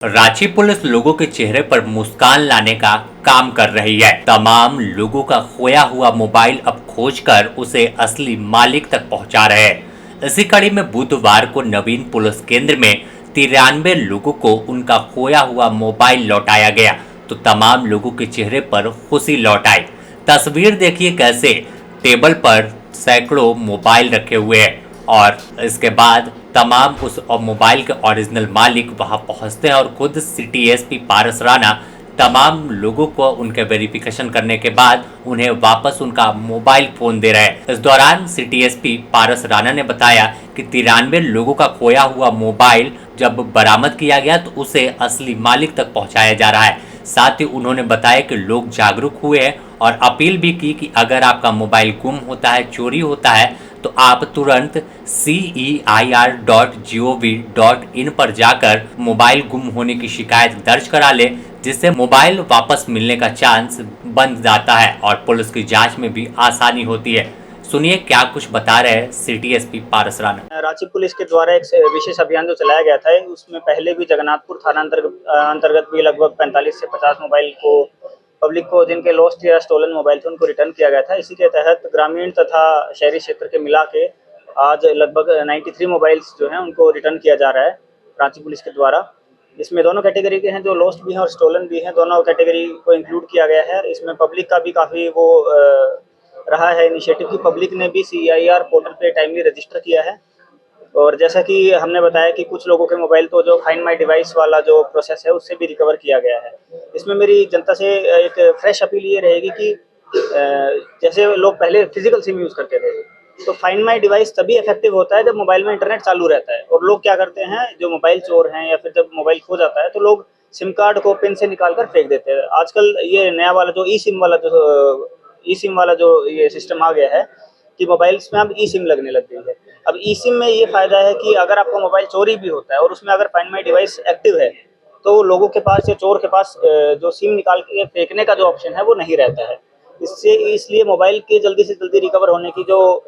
Ranchi police लोगों के चेहरे पर मुस्कान लाने का काम कर रही है। तमाम लोगों का खोया हुआ मोबाइल अब खोजकर उसे असली मालिक तक पहुंचा रहे हैं। इसी कड़ी में बुधवार को नवीन पुलिस केंद्र में 93 लोगों को उनका खोया हुआ मोबाइल लौटाया गया, तो तमाम लोगों के चेहरे पर खुशी लौट आई। तस्वीर देखिए कैसे टेबल पर सैकड़ों मोबाइल रखे हुए हैं और इसके बाद तमाम उस मोबाइल के ओरिजिनल मालिक वहां पहुंचते हैं और खुद सिटी एसपी पारस राणा तमाम लोगों को उनके वेरिफिकेशन करने के बाद उन्हें वापस उनका मोबाइल फोन दे रहे हैं। इस दौरान सिटी एसपी पारस राणा ने बताया कि 93 लोगों का खोया हुआ मोबाइल जब बरामद किया गया तो उसे असली मालिक तक पहुंचाया जा रहा है। साथ ही उन्होंने बताया कि लोग जागरूक हुए हैं और अपील भी की कि अगर आपका मोबाइल गुम होता है, चोरी होता है, तो आप तुरंत CEIR.gov.in पर जाकर मोबाइल गुम होने की शिकायत दर्ज करा ले, जिससे मोबाइल वापस मिलने का चांस बन जाता है और पुलिस की जांच में भी आसानी होती है। सुनिए क्या कुछ बता रहे हैं सिटी एसपी पारस राणा। रांची पुलिस के द्वारा एक विशेष अभियान जो चलाया गया था, उसमें पहले भी जगन्नाथपुर थाना अंतर्गत भी लगभग 45 से 50 मोबाइल को पब्लिक को जिनके लॉस्ट या स्टोलन मोबाइल थे उनको रिटर्न किया गया था। इसी के तहत ग्रामीण तथा शहरी क्षेत्र के मिला के आज लगभग 93 मोबाइल्स जो हैं उनको रिटर्न किया जा रहा है रांची पुलिस के द्वारा। इसमें दोनों कैटेगरी के हैं, जो लॉस्ट भी हैं और स्टोलन भी हैं, दोनों कैटेगरी को इंक्लूड किया गया है। इसमें पब्लिक का भी काफ़ी वो रहा है इनिशिएटिव की पब्लिक ने भी CEIR पोर्टल पे टाइमली रजिस्टर किया है। और जैसा कि हमने बताया कि कुछ लोगों के मोबाइल तो जो फाइंड माई डिवाइस वाला जो प्रोसेस है उससे भी रिकवर किया गया है। इसमें मेरी जनता से एक फ्रेश अपील ये रहेगी कि जैसे लोग पहले फिजिकल सिम यूज़ करते थे, तो फाइंड माई डिवाइस तभी इफेक्टिव होता है जब मोबाइल में इंटरनेट चालू रहता है। और लोग क्या करते हैं, जो मोबाइल चोर हैं या फिर जब मोबाइल खो जाता है तो लोग सिम कार्ड को पिन से निकाल कर फेंक देते हैं। आजकल ये नया वाला जो ई सिम वाला जो ये सिस्टम आ गया है कि मोबाइल्स में अब ई सिम लगने लग गई है। अब ई सिम में ये फ़ायदा है कि अगर आपका मोबाइल चोरी भी होता है और उसमें अगर फाइंड माई डिवाइस एक्टिव है, तो लोगों के पास या चोर के पास जो सिम निकाल के फेंकने का जो ऑप्शन है वो नहीं रहता है। इसलिए मोबाइल के जल्दी से जल्दी रिकवर होने की जो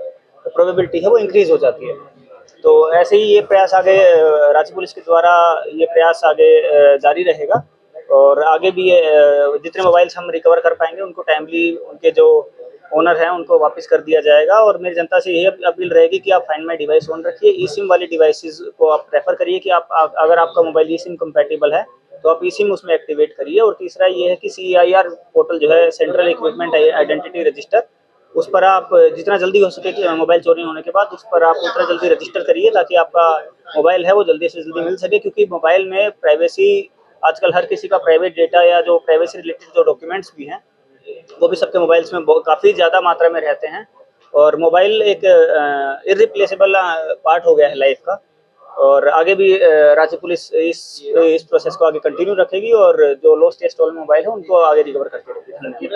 प्रोबेबिलिटी है वो इंक्रीज़ हो जाती है। तो ऐसे ही ये प्रयास आगे राज्य पुलिस के द्वारा ये प्रयास आगे जारी रहेगा और आगे भी जितने मोबाइल्स हम रिकवर कर पाएंगे उनको टाइमली उनके जो ओनर हैं उनको वापस कर दिया जाएगा। और मेरी जनता से यही अपील रहेगी कि आप फाइंड माई डिवाइस ऑन रखिए। ई सिम वाली डिवाइसेस को आप प्रेफर करिए कि आप अगर आपका मोबाइल ई सिम कंपेटेबल है तो आप ई सिम उसमें एक्टिवेट करिए। और तीसरा ये है कि CEIR पोर्टल जो है, सेंट्रल इक्विपमेंट आइडेंटिटी रजिस्टर, उस पर आप जितना जल्दी हो सके मोबाइल चोरी होने के बाद उस पर आप उतना जल्दी रजिस्टर करिए ताकि आपका मोबाइल है वो जल्दी से जल्दी मिल सके। क्योंकि मोबाइल में प्राइवेसी, आजकल हर किसी का प्राइवेट डेटा या जो प्राइवेसी रिलेटेड जो डॉक्यूमेंट्स भी हैं वो भी सबके मोबाइल्स में काफ़ी ज़्यादा मात्रा में रहते हैं। और मोबाइल एक इर्रिप्लेसेबल पार्ट हो गया है लाइफ का। और आगे भी राज्य पुलिस इस प्रोसेस को आगे कंटिन्यू रखेगी और जो लॉस्ट या स्टोलन मोबाइल है उनको आगे रिकवर करती रहेगी।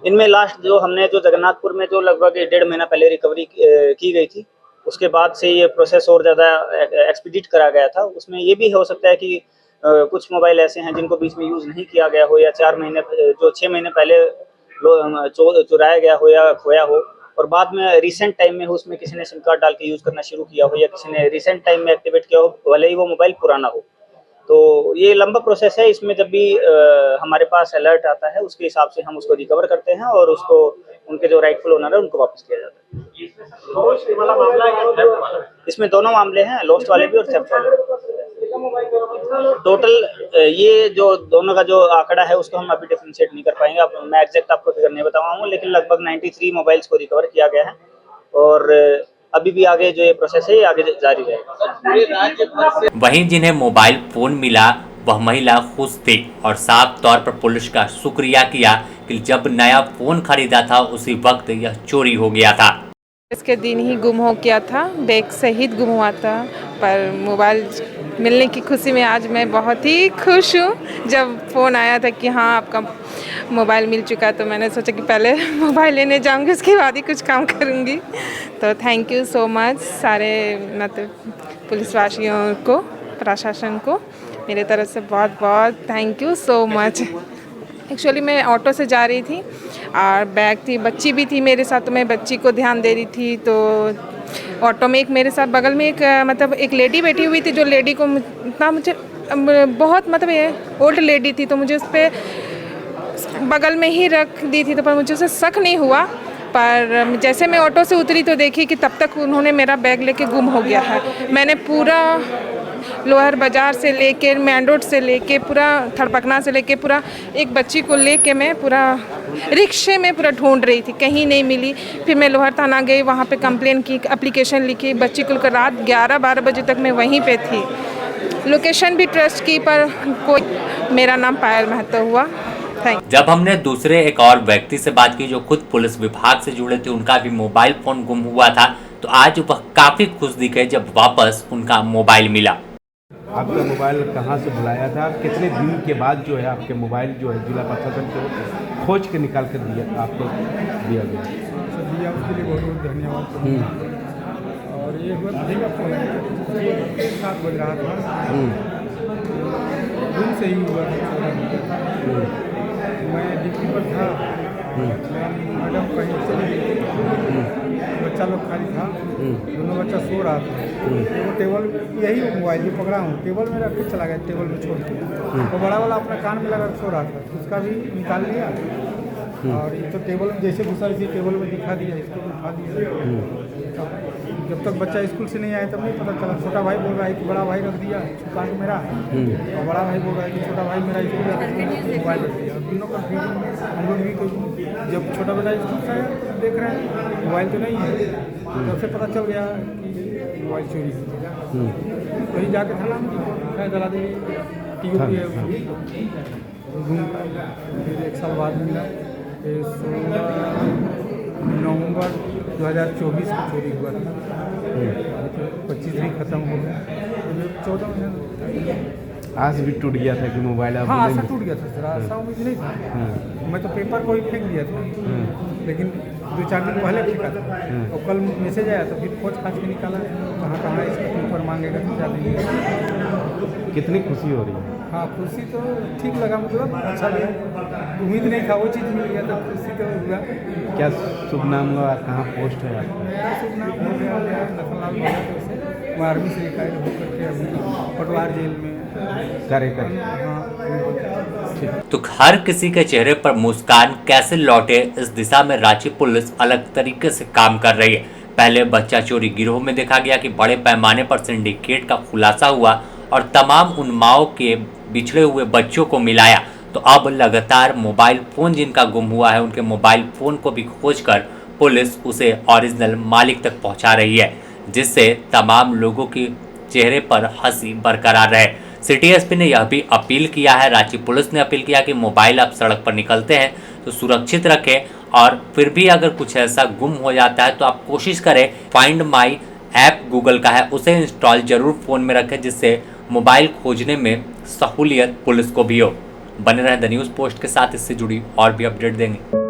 इनमें लास्ट जो हमने जो जगन्नाथपुर में जो लगभग 1.5 महीना पहले रिकवरी की गई थी, उसके बाद से ये प्रोसेस और ज़्यादा एक्सपीडिट करा गया था। उसमें ये भी हो सकता है कि कुछ मोबाइल ऐसे हैं जिनको बीच में यूज़ नहीं किया गया हो या 4 महीने जो 6 महीने पहले चुराया गया हो या खोया हो और बाद में रिसेंट टाइम में उसमें किसी ने सिम कार्ड डाल के यूज़ करना शुरू किया हो या किसी ने रिसेंट टाइम में एक्टिवेट किया हो, भले ही वो मोबाइल पुराना हो। तो ये लंबा प्रोसेस है। इसमें जब भी हमारे पास अलर्ट आता है उसके हिसाब से हम उसको रिकवर करते हैं और उसको उनके जो राइटफुल ओनर है उनको वापस किया जाता है। इसमें दोनों मामले हैं, लॉस्ट वाले भी और थेफ्ट वाले। टोटल ये जो दोनों का जो आंकड़ा है उसको हम अभी डिफरेंशिएट नहीं कर पाएंगे। अब मैं एग्जैक्ट आपको फिगर नहीं बताऊंगा, लेकिन लगभग 93 मोबाइल्स को रिकवर किया गया है और अभी भी आगे जो ये प्रोसेस है ये आगे जारी रहेगा। वहीं जिन्हें मोबाइल फोन मिला वह महिला खुश थी और साफ तौर पर पुलिस का शुक्रिया किया कि जब नया फोन खरीदा था उसी वक्त यह चोरी हो गया था। इसके दिन ही गुम हो गया था, बैग सहित गुम हुआ था, पर मोबाइल मिलने की खुशी में आज मैं बहुत ही खुश हूँ। जब फ़ोन आया था कि हाँ आपका मोबाइल मिल चुका, तो मैंने सोचा कि पहले मोबाइल लेने जाऊँगी उसके बाद ही कुछ काम करूँगी। तो थैंक यू सो मच सारे मतलब पुलिसवासियों को, प्रशासन को मेरे तरफ से बहुत बहुत thank you so much. Actually मैं ऑटो से जा रही थी और बैग थी, बच्ची भी थी मेरे साथ, तो मैं बच्ची को ध्यान दे रही थी, तो ऑटो में एक मेरे साथ बगल में एक मतलब एक लेडी बैठी हुई थी, जो लेडी को इतना मुझे बहुत मतलब ये ओल्ड लेडी थी, तो मुझे उस पर बगल में ही रख दी थी, तो पर मुझे उससे शक नहीं हुआ। पर जैसे मैं ऑटो से उतरी तो देखी कि तब तक उन्होंने मेरा बैग लेके गुम हो गया है। मैंने पूरा लोअर बाज़ार से लेके मेन रोड से लेके पूरा थड़पकना से लेके पूरा एक बच्ची को लेके मैं पूरा रिक्शे में पूरा ढूंढ रही थी, कहीं नहीं मिली। फिर मैं लोहर थाना गई, वहाँ पे कंप्लेन की, एप्लीकेशन लिखी। बच्ची को रात 11-12 बजे तक मैं वहीं पे थी। लोकेशन भी ट्रस्ट की, पर कोई मेरा नाम पायल महतो हुआ। जब हमने दूसरे एक और व्यक्ति से बात की जो खुद पुलिस विभाग से जुड़े थे, उनका भी मोबाइल फोन गुम हुआ था, तो आज वह काफी खुश दिखे जब वापस उनका मोबाइल मिला। आपका मोबाइल कहाँ से बुलाया था? कितने दिन के बाद जो है आपके मोबाइल जो है जिला प्रशासन को खोज के निकाल कर दिया आपको दिया गया? दिया उसके लिए बहुत बहुत धन्यवाद। और ये हुआ ठीक है, फोन 7 बज रहा था, दिन से ही हुआ था। मैं ड्यूटी पर था, मैडम कहीं चली गई, बच्चा लोग खाली था, दोनों बच्चा सो रहा था। वो टेबल यही मोबाइल भी पकड़ा हूँ, टेबल में रख के चला गया, टेबल में छोड़ के। तो बड़ा वाला अपना कान में लगा सो रहा था, उसका भी निकाल लिया। और ये तो टेबल में जैसे घुसा इसी टेबल में दिखा दिया, इसको उठा दिया। जब तक बच्चा स्कूल से नहीं आया तब नहीं पता चला। छोटा भाई बोल रहा है कि बड़ा भाई रख दिया छुपा के मेरा, और बड़ा भाई बोल रहा है कि छोटा भाई मेरा स्कूल मोबाइल रख दिया। तीनों कंफ्यूजन में हम लोग भी, जब छोटा बेटा स्कूल से आया तो देख रहे हैं मोबाइल तो नहीं है, तब से पता चल गया कि मोबाइल चोरी हो गया। वही जाके थाना में डला दी, TOP फिर 1 साल बाद मिला। 16 नवंबर 2024 को चोरी हुआ था, 25 भी खत्म हो गया, 14 महीने। आज भी टूट गया था कि मोबाइल आप? हाँ, आशा टूट गया था सर, आशा उम्मीद नहीं था। मैं तो पेपर को ही फेंक दिया था, लेकिन 2-4 दिन पहले फेंका था, और कल मैसेज आया तो फिर खोज खाज के निकाला कहाँ इसका पेपर मांगेगा तो क्या देंगे। कितनी खुशी हो रही है? हाँ, खुशी तो ठीक लगा, मतलब अच्छा लगा। उम्मीद नहीं था, वो चीज़ मिल गया तो खुशी तो हुआ। क्या शुभ नाम हुआ, कहाँ पोस्ट है आपका? मेरा शुभ नाम हो गया लखनलाल भगत से। मैं आर्मी से रिटायर होकर के अभी पटवार जेल में कार्य कर। हाँ, तो हर किसी के चेहरे पर मुस्कान कैसे लौटे, इस दिशा में रांची पुलिस अलग तरीके से काम कर रही है। पहले बच्चा चोरी गिरोह में देखा गया कि बड़े पैमाने पर सिंडिकेट का खुलासा हुआ और तमाम उन माओ के बिछड़े हुए बच्चों को मिलाया। तो अब लगातार मोबाइल फ़ोन जिनका गुम हुआ है, उनके मोबाइल फ़ोन को भी खोजकर पुलिस उसे ओरिजिनल मालिक तक पहुंचा रही है, जिससे तमाम लोगों के चेहरे पर हंसी बरकरार रहे। सिटी एसपी ने यह भी अपील किया है, रांची पुलिस ने अपील किया कि मोबाइल आप सड़क पर निकलते हैं तो सुरक्षित रखें, और फिर भी अगर कुछ ऐसा गुम हो जाता है तो आप कोशिश करें फाइंड माई ऐप गूगल का है उसे इंस्टॉल जरूर फ़ोन में रखें, जिससे मोबाइल खोजने में सहूलियत पुलिस को भी हो। बने रहें द न्यूज़ पोस्ट के साथ, इससे जुड़ी और भी अपडेट देंगे।